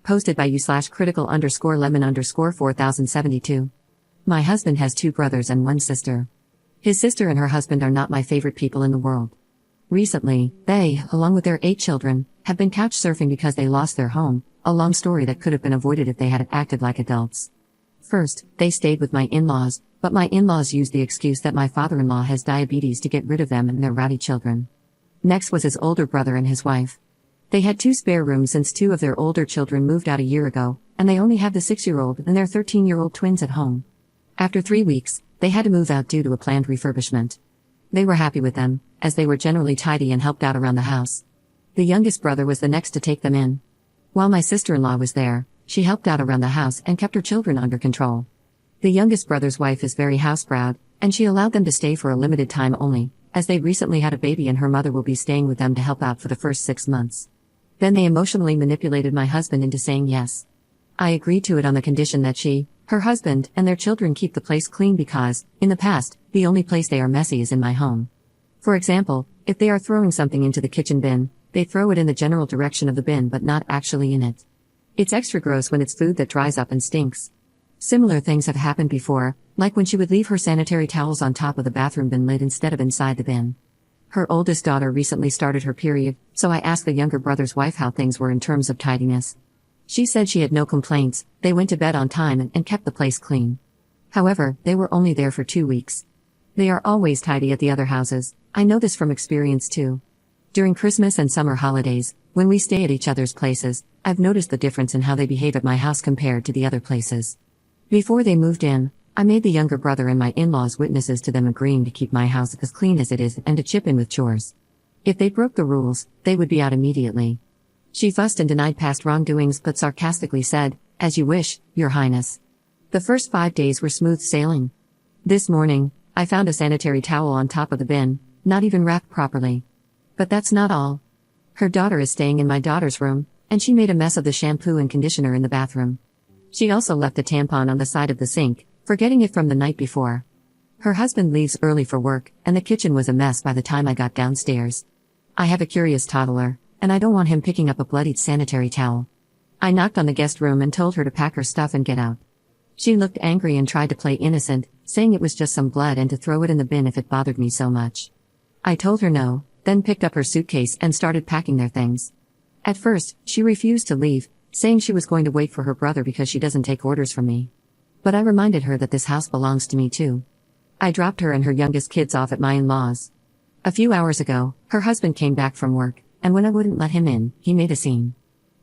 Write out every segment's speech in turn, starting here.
Posted by you/critical_lemon_4072. My husband has 2 brothers and 1 sister. His sister and her husband are not my favorite people in the world. Recently, they, along with their 8 children, have been couch surfing because they lost their home, a long story that could have been avoided if they had acted like adults. First, they stayed with my in-laws, but my in-laws used the excuse that my father-in-law has diabetes to get rid of them and their rowdy children. Next was his older brother and his wife. They had 2 spare rooms since 2 of their older children moved out a year ago, and they only have the 6-year-old and their 13-year-old twins at home. After 3 weeks, they had to move out due to a planned refurbishment. They were happy with them, as they were generally tidy and helped out around the house. The youngest brother was the next to take them in. While my sister-in-law was there, she helped out around the house and kept her children under control. The youngest brother's wife is very house-proud, and she allowed them to stay for a limited time only, as they recently had a baby and her mother will be staying with them to help out for the first 6 months. Then they emotionally manipulated my husband into saying yes. I agreed to it on the condition that she, her husband, and their children keep the place clean because, in the past, the only place they are messy is in my home. For example, if they are throwing something into the kitchen bin, they throw it in the general direction of the bin but not actually in it. It's extra gross when it's food that dries up and stinks. Similar things have happened before, like when she would leave her sanitary towels on top of the bathroom bin lid instead of inside the bin. Her oldest daughter recently started her period, so I asked the younger brother's wife how things were in terms of tidiness. She said she had no complaints, they went to bed on time and kept the place clean. However, they were only there for 2 weeks. They are always tidy at the other houses, I know this from experience too. During Christmas and summer holidays, when we stay at each other's places, I've noticed the difference in how they behave at my house compared to the other places. Before they moved in, I made the younger brother and my in-laws witnesses to them agreeing to keep my house as clean as it is and to chip in with chores. If they broke the rules, they would be out immediately. She fussed and denied past wrongdoings but sarcastically said, "As you wish, Your Highness." The first 5 days were smooth sailing. This morning, I found a sanitary towel on top of the bin, not even wrapped properly. But that's not all. Her daughter is staying in my daughter's room, and she made a mess of the shampoo and conditioner in the bathroom. She also left the tampon on the side of the sink, forgetting it from the night before. Her husband leaves early for work, and the kitchen was a mess by the time I got downstairs. I have a curious toddler, and I don't want him picking up a bloodied sanitary towel. I knocked on the guest room and told her to pack her stuff and get out. She looked angry and tried to play innocent, saying it was just some blood and to throw it in the bin if it bothered me so much. I told her no, then picked up her suitcase and started packing their things. At first, she refused to leave, saying she was going to wait for her brother because she doesn't take orders from me. But I reminded her that this house belongs to me too. I dropped her and her youngest kids off at my in-laws. A few hours ago, her husband came back from work, and when I wouldn't let him in, he made a scene.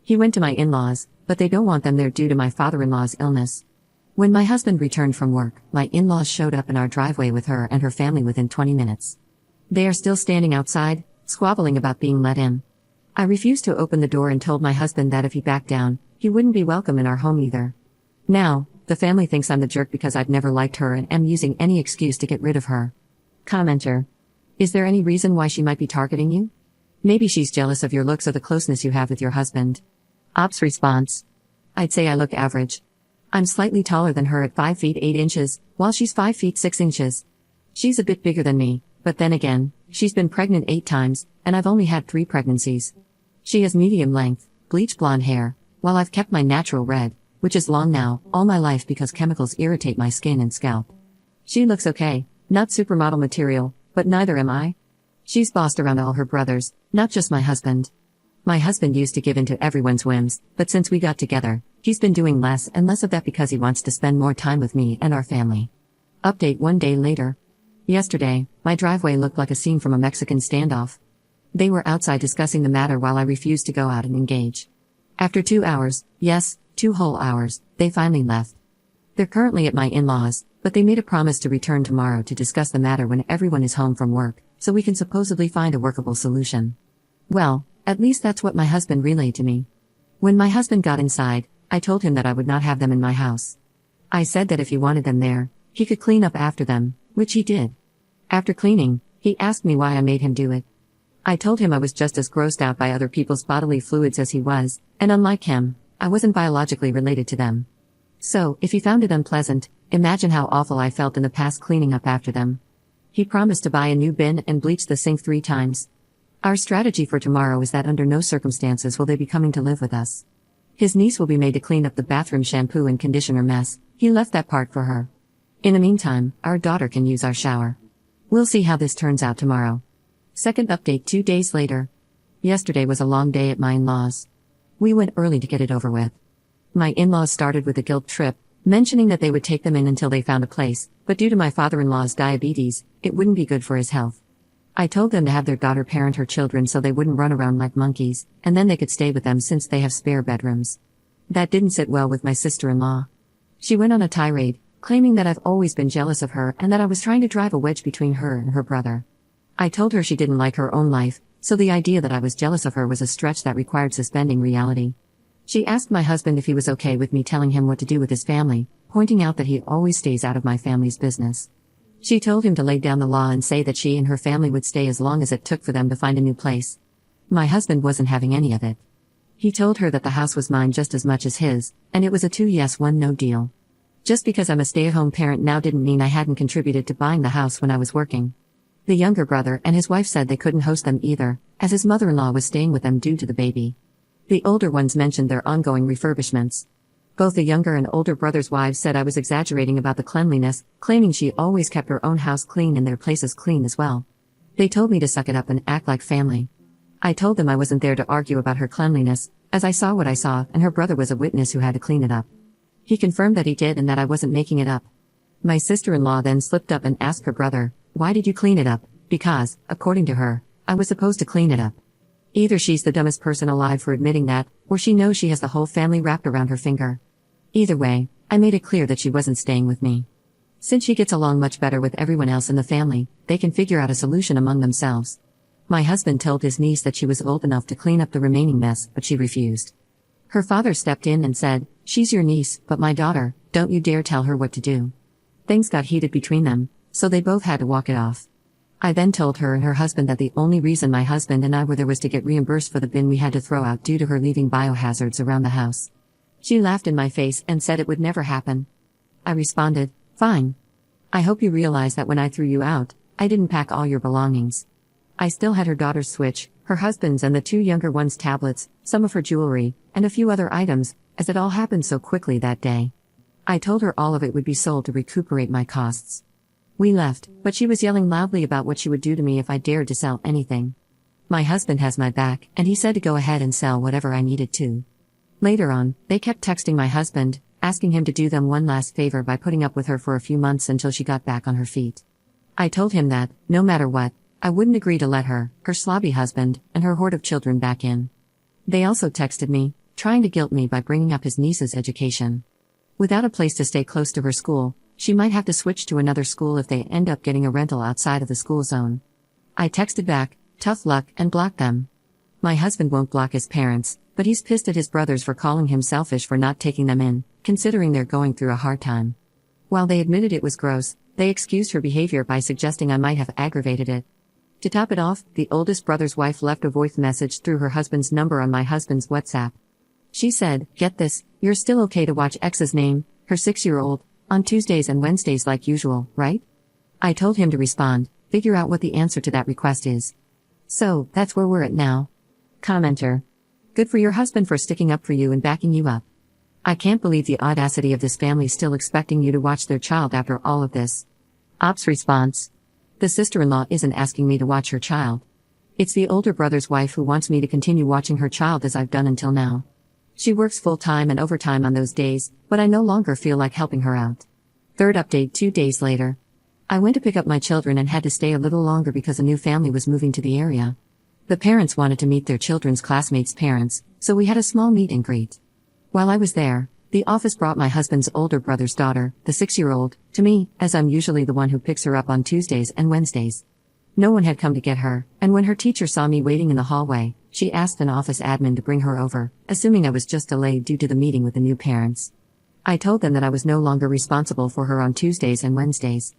He went to my in-laws, but they don't want them there due to my father-in-law's illness. When my husband returned from work, my in-laws showed up in our driveway with her and her family within 20 minutes. They are still standing outside, squabbling about being let in. I refused to open the door and told my husband that if he backed down, he wouldn't be welcome in our home either. Now, the family thinks I'm the jerk because I've never liked her and am using any excuse to get rid of her. Commenter. Is there any reason why she might be targeting you? Maybe she's jealous of your looks or the closeness you have with your husband. Ops response. I'd say I look average. I'm slightly taller than her at 5 feet 8 inches, while she's 5 feet 6 inches. She's a bit bigger than me, but then again, she's been pregnant 8 times, and I've only had 3 pregnancies. She has medium length, bleach blonde hair, while I've kept my natural red, which is long now, all my life because chemicals irritate my skin and scalp. She looks okay, not supermodel material, but neither am I. She's bossed around all her brothers, not just my husband. My husband used to give in to everyone's whims, but since we got together, he's been doing less and less of that because he wants to spend more time with me and our family. Update 1 day later. Yesterday, my driveway looked like a scene from a Mexican standoff. They were outside discussing the matter while I refused to go out and engage. After 2 hours, yes, 2 whole hours, they finally left. They're currently at my in-laws, but they made a promise to return tomorrow to discuss the matter when everyone is home from work, so we can supposedly find a workable solution. Well, at least that's what my husband relayed to me. When my husband got inside, I told him that I would not have them in my house. I said that if he wanted them there, he could clean up after them, which he did. After cleaning, he asked me why I made him do it. I told him I was just as grossed out by other people's bodily fluids as he was, and unlike him, I wasn't biologically related to them. So, if he found it unpleasant, imagine how awful I felt in the past cleaning up after them. He promised to buy a new bin and bleach the sink 3 times. Our strategy for tomorrow is that under no circumstances will they be coming to live with us. His niece will be made to clean up the bathroom shampoo and conditioner mess. He left that part for her. In the meantime, our daughter can use our shower. We'll see how this turns out tomorrow. Second update 2 days later. Yesterday was a long day at my in-laws. We went early to get it over with. My in-laws started with a guilt trip, mentioning that they would take them in until they found a place, but due to my father-in-law's diabetes, it wouldn't be good for his health. I told them to have their daughter parent her children so they wouldn't run around like monkeys, and then they could stay with them since they have spare bedrooms. That didn't sit well with my sister-in-law. She went on a tirade, claiming that I've always been jealous of her and that I was trying to drive a wedge between her and her brother. I told her she didn't like her own life, so the idea that I was jealous of her was a stretch that required suspending reality. She asked my husband if he was okay with me telling him what to do with his family, pointing out that he always stays out of my family's business. She told him to lay down the law and say that she and her family would stay as long as it took for them to find a new place. My husband wasn't having any of it. He told her that the house was mine just as much as his, and it was a 2 yes 1 no deal. Just because I'm a stay-at-home parent now didn't mean I hadn't contributed to buying the house when I was working. The younger brother and his wife said they couldn't host them either, as his mother-in-law was staying with them due to the baby. The older ones mentioned their ongoing refurbishments. Both the younger and older brothers' wives said I was exaggerating about the cleanliness, claiming she always kept her own house clean and their places clean as well. They told me to suck it up and act like family. I told them I wasn't there to argue about her cleanliness, as I saw what I saw, and her brother was a witness who had to clean it up. He confirmed that he did and that I wasn't making it up. My sister-in-law then slipped up and asked her brother, "Why did you clean it up?" Because, according to her, I was supposed to clean it up. Either she's the dumbest person alive for admitting that, or she knows she has the whole family wrapped around her finger. Either way, I made it clear that she wasn't staying with me. Since she gets along much better with everyone else in the family, they can figure out a solution among themselves. My husband told his niece that she was old enough to clean up the remaining mess, but she refused. Her father stepped in and said, "She's your niece, but my daughter, don't you dare tell her what to do." Things got heated between them, so they both had to walk it off. I then told her and her husband that the only reason my husband and I were there was to get reimbursed for the bin we had to throw out due to her leaving biohazards around the house. She laughed in my face and said it would never happen. I responded, "Fine. I hope you realize that when I threw you out, I didn't pack all your belongings." I still had her daughter's Switch, her husband's and the 2 younger ones' tablets, some of her jewelry, and a few other items, as it all happened so quickly that day. I told her all of it would be sold to recuperate my costs. We left, but she was yelling loudly about what she would do to me if I dared to sell anything. My husband has my back, and he said to go ahead and sell whatever I needed to. Later on, they kept texting my husband, asking him to do them one last favor by putting up with her for a few months until she got back on her feet. I told him that, no matter what, I wouldn't agree to let her, her slobby husband, and her horde of children back in. They also texted me, trying to guilt me by bringing up his niece's education. Without a place to stay close to her school, she might have to switch to another school if they end up getting a rental outside of the school zone. I texted back, "Tough luck," and blocked them. My husband won't block his parents, but he's pissed at his brothers for calling him selfish for not taking them in, considering they're going through a hard time. While they admitted it was gross, they excused her behavior by suggesting I might have aggravated it. To top it off, the oldest brother's wife left a voice message through her husband's number on my husband's WhatsApp. She said, "Get this, you're still okay to watch X's name, her 6-year-old, on Tuesdays and Wednesdays like usual, right?" I told him to respond, "Figure out what the answer to that request is." So, that's where we're at now. Commenter. Good for your husband for sticking up for you and backing you up. I can't believe the audacity of this family still expecting you to watch their child after all of this. Ops response. The sister-in-law isn't asking me to watch her child. It's the older brother's wife who wants me to continue watching her child as I've done until now. She works full-time and overtime on those days, but I no longer feel like helping her out. Third update 2 days later. I went to pick up my children and had to stay a little longer because a new family was moving to the area. The parents wanted to meet their children's classmates' parents, so we had a small meet and greet. While I was there, the office brought my husband's older brother's daughter, the 6-year-old, to me, as I'm usually the one who picks her up on Tuesdays and Wednesdays. No one had come to get her, and when her teacher saw me waiting in the hallway, she asked an office admin to bring her over, assuming I was just delayed due to the meeting with the new parents. I told them that I was no longer responsible for her on Tuesdays and Wednesdays.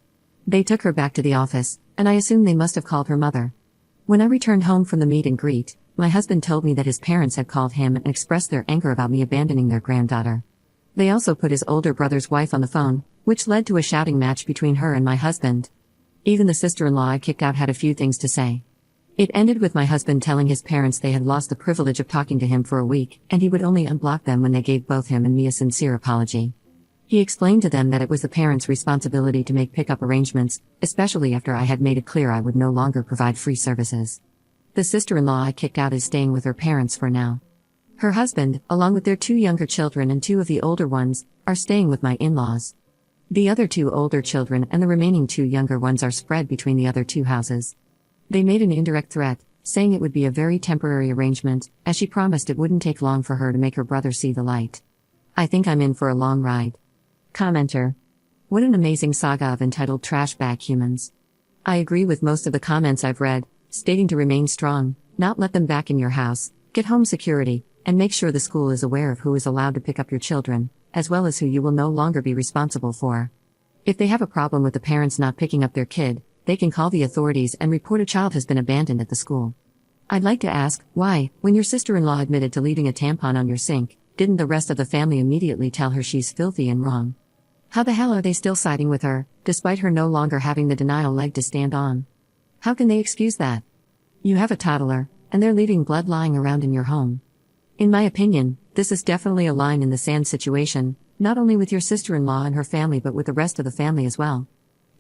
They took her back to the office, and I assumed they must have called her mother. When I returned home from the meet and greet, my husband told me that his parents had called him and expressed their anger about me abandoning their granddaughter. They also put his older brother's wife on the phone, which led to a shouting match between her and my husband. Even the sister-in-law I kicked out had a few things to say. It ended with my husband telling his parents they had lost the privilege of talking to him for a week, and he would only unblock them when they gave both him and me a sincere apology. He explained to them that it was the parents' responsibility to make pickup arrangements, especially after I had made it clear I would no longer provide free services. The sister-in-law I kicked out is staying with her parents for now. Her husband, along with their 2 younger children and 2 of the older ones, are staying with my in-laws. The other 2 older children and the remaining 2 younger ones are spread between the other 2 houses. They made an indirect threat, saying it would be a very temporary arrangement, as she promised it wouldn't take long for her to make her brother see the light. I think I'm in for a long ride. Commenter. What an amazing saga of entitled trash bag humans. I agree with most of the comments I've read, stating to remain strong, not let them back in your house, get home security, and make sure the school is aware of who is allowed to pick up your children, as well as who you will no longer be responsible for. If they have a problem with the parents not picking up their kid, they can call the authorities and report a child has been abandoned at the school. I'd like to ask, why, when your sister-in-law admitted to leaving a tampon on your sink, didn't the rest of the family immediately tell her she's filthy and wrong? How the hell are they still siding with her, despite her no longer having the denial leg to stand on? How can they excuse that? You have a toddler, and they're leaving blood lying around in your home. In my opinion, this is definitely a line in the sand situation, not only with your sister-in-law and her family but with the rest of the family as well.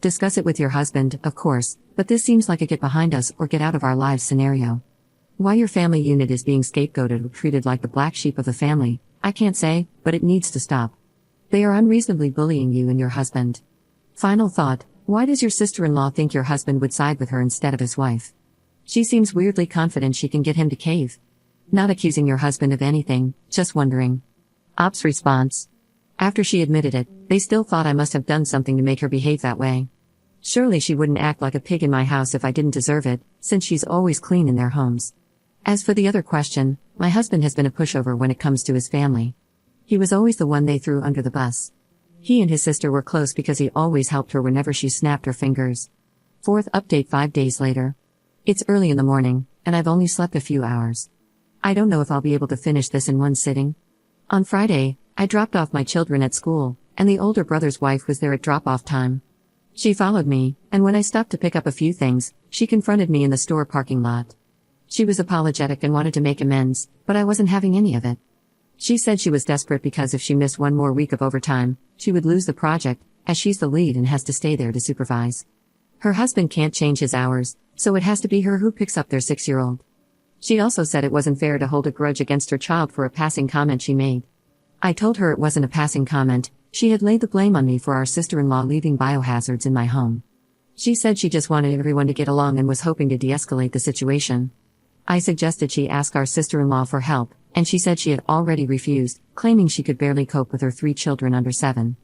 Discuss it with your husband, of course, but this seems like a get behind us or get out of our lives scenario. Why your family unit is being scapegoated or treated like the black sheep of the family, I can't say, but it needs to stop. They are unreasonably bullying you and your husband. Final thought, why does your sister-in-law think your husband would side with her instead of his wife? She seems weirdly confident she can get him to cave. Not accusing your husband of anything, just wondering. Ops response. After she admitted it, they still thought I must have done something to make her behave that way. Surely she wouldn't act like a pig in my house if I didn't deserve it, since she's always clean in their homes. As for the other question, my husband has been a pushover when it comes to his family. He was always the one they threw under the bus. He and his sister were close because he always helped her whenever she snapped her fingers. 4th update 5 days later. It's early in the morning, and I've only slept a few hours. I don't know if I'll be able to finish this in one sitting. On Friday, I dropped off my children at school, and the older brother's wife was there at drop-off time. She followed me, and when I stopped to pick up a few things, she confronted me in the store parking lot. She was apologetic and wanted to make amends, but I wasn't having any of it. She said she was desperate because if she missed one more week of overtime, she would lose the project, as she's the lead and has to stay there to supervise. Her husband can't change his hours, so it has to be her who picks up their 6-year-old. She also said it wasn't fair to hold a grudge against her child for a passing comment she made. I told her it wasn't a passing comment, she had laid the blame on me for our sister-in-law leaving biohazards in my home. She said she just wanted everyone to get along and was hoping to de-escalate the situation. I suggested she ask our sister-in-law for help, and she said she had already refused, claiming she could barely cope with her 3 children under 7.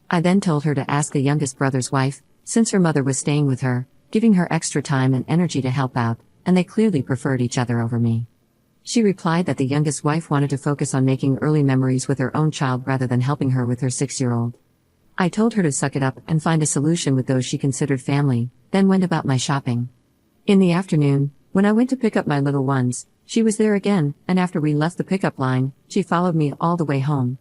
I then told her to ask the youngest brother's wife, since her mother was staying with her, giving her extra time and energy to help out, and they clearly preferred each other over me. She replied that the youngest wife wanted to focus on making early memories with her own child rather than helping her with her 6-year-old. I told her to suck it up and find a solution with those she considered family, then went about my shopping. In the afternoon, when I went to pick up my little ones, she was there again, and after we left the pickup line, she followed me all the way home.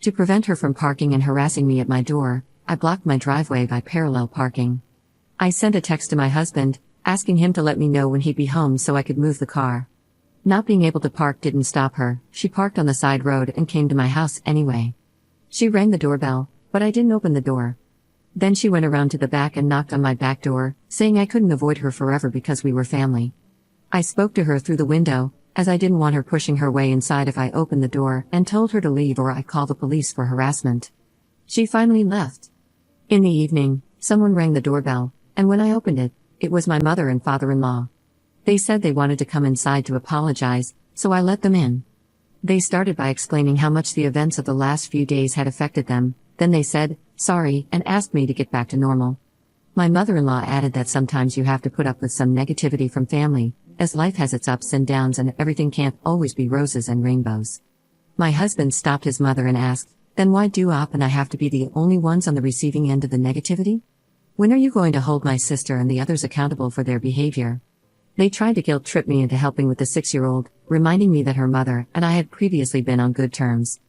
To prevent her from parking and harassing me at my door, I blocked my driveway by parallel parking. I sent a text to my husband, asking him to let me know when he'd be home so I could move the car. Not being able to park didn't stop her, she parked on the side road and came to my house anyway. She rang the doorbell, but I didn't open the door. Then she went around to the back and knocked on my back door, saying I couldn't avoid her forever because we were family. I spoke to her through the window, as I didn't want her pushing her way inside if I opened the door, and told her to leave or I'd call the police for harassment. She finally left. In the evening, someone rang the doorbell, and when I opened it, it was my mother and father-in-law. They said they wanted to come inside to apologize, so I let them in. They started by explaining how much the events of the last few days had affected them, then they said, sorry, and asked me to get back to normal. My mother-in-law added that sometimes you have to put up with some negativity from family, as life has its ups and downs and everything can't always be roses and rainbows. My husband stopped his mother and asked, then why do Op and I have to be the only ones on the receiving end of the negativity? When are you going to hold my sister and the others accountable for their behavior? They tried to guilt-trip me into helping with the 6-year-old, reminding me that her mother and I had previously been on good terms.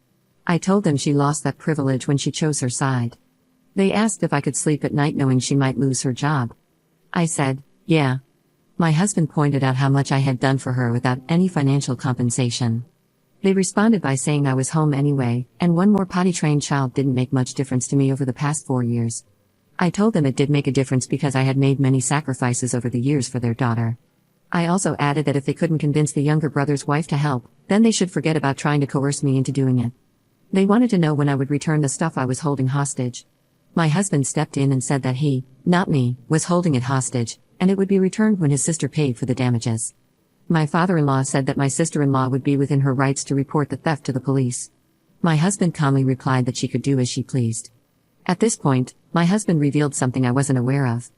I told them she lost that privilege when she chose her side. They asked if I could sleep at night knowing she might lose her job. I said, yeah. My husband pointed out how much I had done for her without any financial compensation. They responded by saying I was home anyway, and one more potty-trained child didn't make much difference to me over the past 4 years. I told them it did make a difference because I had made many sacrifices over the years for their daughter. I also added that if they couldn't convince the younger brother's wife to help, then they should forget about trying to coerce me into doing it. They wanted to know when I would return the stuff I was holding hostage. My husband stepped in and said that he, not me, was holding it hostage, and it would be returned when his sister paid for the damages. My father-in-law said that my sister-in-law would be within her rights to report the theft to the police. My husband calmly replied that she could do as she pleased. At this point, my husband revealed something I wasn't aware of.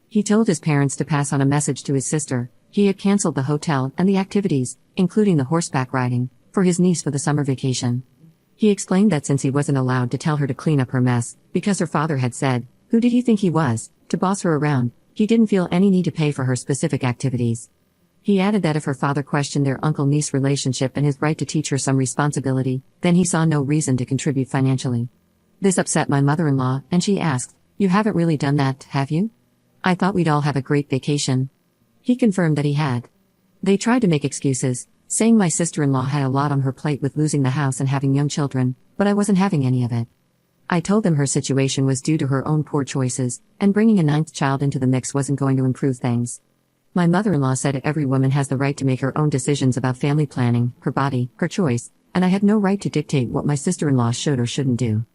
He told his parents to pass on a message to his sister. He had canceled the hotel and the activities, including the horseback riding, for his niece for the summer vacation. He explained that since he wasn't allowed to tell her to clean up her mess, because her father had said, "Who did he think he was, to boss her around?" he didn't feel any need to pay for her specific activities. He added that if her father questioned their uncle-niece relationship and his right to teach her some responsibility, then he saw no reason to contribute financially. This upset my mother-in-law, and she asked, "You haven't really done that, have you? I thought we'd all have a great vacation." He confirmed that he had. They tried to make excuses, saying my sister-in-law had a lot on her plate with losing the house and having young children, but I wasn't having any of it. I told them her situation was due to her own poor choices, and bringing a 9th child into the mix wasn't going to improve things. My mother-in-law said every woman has the right to make her own decisions about family planning, her body, her choice, and I had no right to dictate what my sister-in-law should or shouldn't do.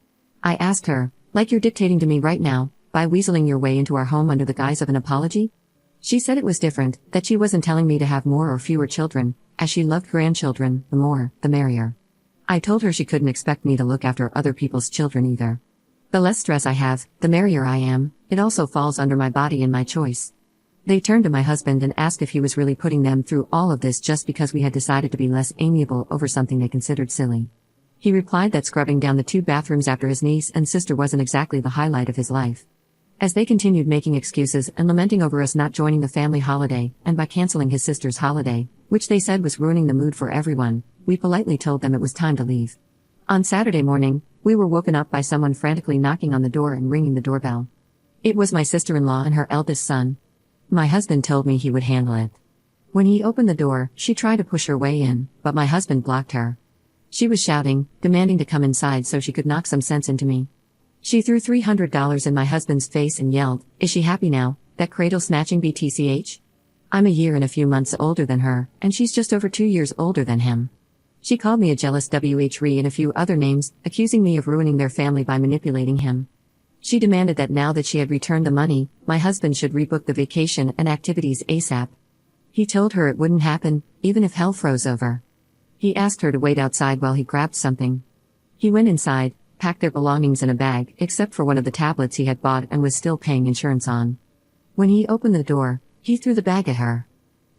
I asked her, "Like you're dictating to me right now, by weaseling your way into our home under the guise of an apology?" She said it was different, that she wasn't telling me to have more or fewer children, as she loved grandchildren, the more, the merrier. I told her she couldn't expect me to look after other people's children either. The less stress I have, the merrier I am, it also falls under my body and my choice. They turned to my husband and asked if he was really putting them through all of this just because we had decided to be less amiable over something they considered silly. He replied that scrubbing down the 2 bathrooms after his niece and sister wasn't exactly the highlight of his life. As they continued making excuses and lamenting over us not joining the family holiday, and by canceling his sister's holiday, which they said was ruining the mood for everyone, we politely told them it was time to leave. On Saturday morning, we were woken up by someone frantically knocking on the door and ringing the doorbell. It was my sister-in-law and her eldest son. My husband told me he would handle it. When he opened the door, she tried to push her way in, but my husband blocked her. She was shouting, demanding to come inside so she could knock some sense into me. She threw $300 in my husband's face and yelled, "Is she happy now, that cradle-snatching BTCH? I'm a year and a few months older than her, and she's just over 2 years older than him." She called me a jealous WHRE and a few other names, accusing me of ruining their family by manipulating him. She demanded that now that she had returned the money, my husband should rebook the vacation and activities ASAP. He told her it wouldn't happen, even if hell froze over. He asked her to wait outside while he grabbed something. He went inside, packed their belongings in a bag, except for one of the tablets he had bought and was still paying insurance on. When he opened the door, he threw the bag at her.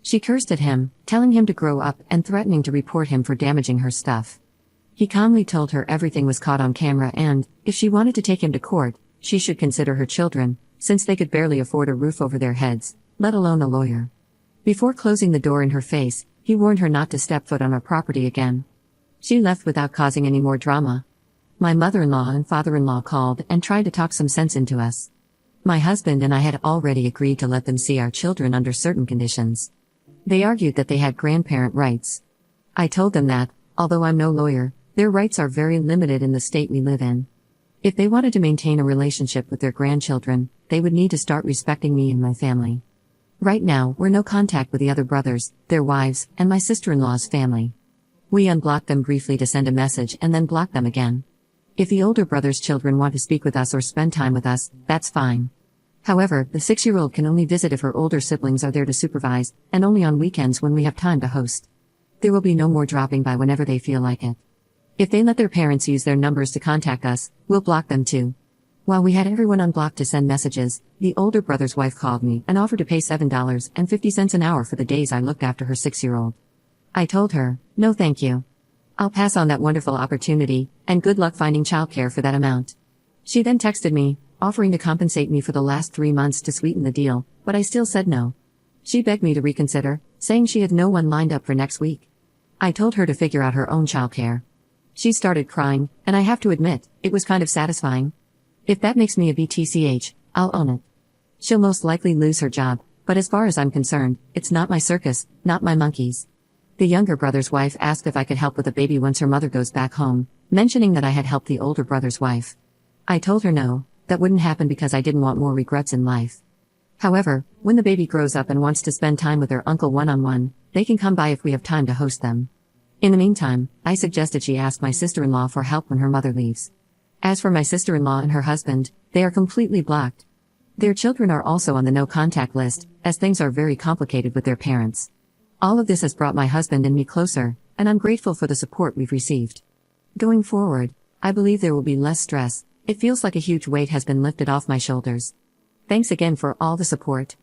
She cursed at him, telling him to grow up and threatening to report him for damaging her stuff. He calmly told her everything was caught on camera and, if she wanted to take him to court, she should consider her children, since they could barely afford a roof over their heads, let alone a lawyer. Before closing the door in her face, he warned her not to step foot on our property again. She left without causing any more drama. My mother-in-law and father-in-law called and tried to talk some sense into us. My husband and I had already agreed to let them see our children under certain conditions. They argued that they had grandparent rights. I told them that, although I'm no lawyer, their rights are very limited in the state we live in. If they wanted to maintain a relationship with their grandchildren, they would need to start respecting me and my family. Right now, we're no contact with the other brothers, their wives, and my sister-in-law's family. We unblocked them briefly to send a message and then blocked them again. If the older brother's children want to speak with us or spend time with us, that's fine. However, the 6-year-old can only visit if her older siblings are there to supervise, and only on weekends when we have time to host. There will be no more dropping by whenever they feel like it. If they let their parents use their numbers to contact us, we'll block them too. While we had everyone unblocked to send messages, the older brother's wife called me and offered to pay $7.50 an hour for the days I looked after her 6-year-old. I told her, no thank you. I'll pass on that wonderful opportunity, and good luck finding childcare for that amount. She then texted me, offering to compensate me for the last 3 months to sweeten the deal, but I still said no. She begged me to reconsider, saying she had no one lined up for next week. I told her to figure out her own childcare. She started crying, and I have to admit, it was kind of satisfying. If that makes me a BTCH, I'll own it. She'll most likely lose her job, But as far as I'm concerned, it's not my circus, not my monkeys. The younger brother's wife asked if I could help with the baby once her mother goes back home, mentioning that I had helped the older brother's wife. I told her no, that wouldn't happen because I didn't want more regrets in life. However, when the baby grows up and wants to spend time with their uncle one-on-one, they can come by if we have time to host them. In the meantime, I suggested she ask my sister-in-law for help when her mother leaves. As for my sister-in-law and her husband, they are completely blocked. Their children are also on the no-contact list, as things are very complicated with their parents. All of this has brought my husband and me closer, and I'm grateful for the support we've received. Going forward, I believe there will be less stress. It feels like a huge weight has been lifted off my shoulders. Thanks again for all the support.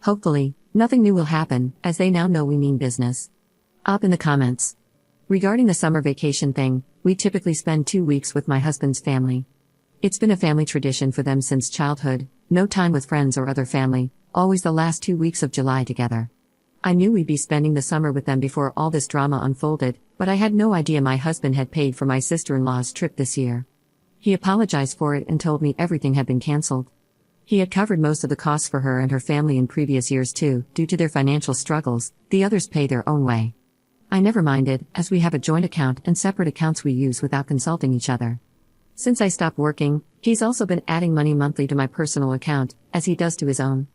Hopefully, nothing new will happen, as they now know we mean business. Up in the comments. Regarding the summer vacation thing, we typically spend 2 weeks with my husband's family. It's been a family tradition for them since childhood, no time with friends or other family, always the last 2 weeks of July together. I knew we'd be spending the summer with them before all this drama unfolded, but I had no idea my husband had paid for my sister-in-law's trip this year. He apologized for it and told me everything had been canceled. He had covered most of the costs for her and her family in previous years too, due to their financial struggles. The others pay their own way. I never minded, as we have a joint account and separate accounts we use without consulting each other. Since I stopped working, he's also been adding money monthly to my personal account, as he does to his own.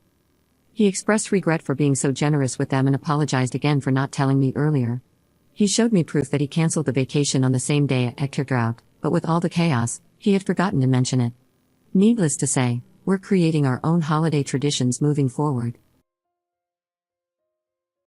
He expressed regret for being so generous with them and apologized again for not telling me earlier. He showed me proof that he canceled the vacation on the same day I kicked her out, but with all the chaos, he had forgotten to mention it. Needless to say, we're creating our own holiday traditions moving forward.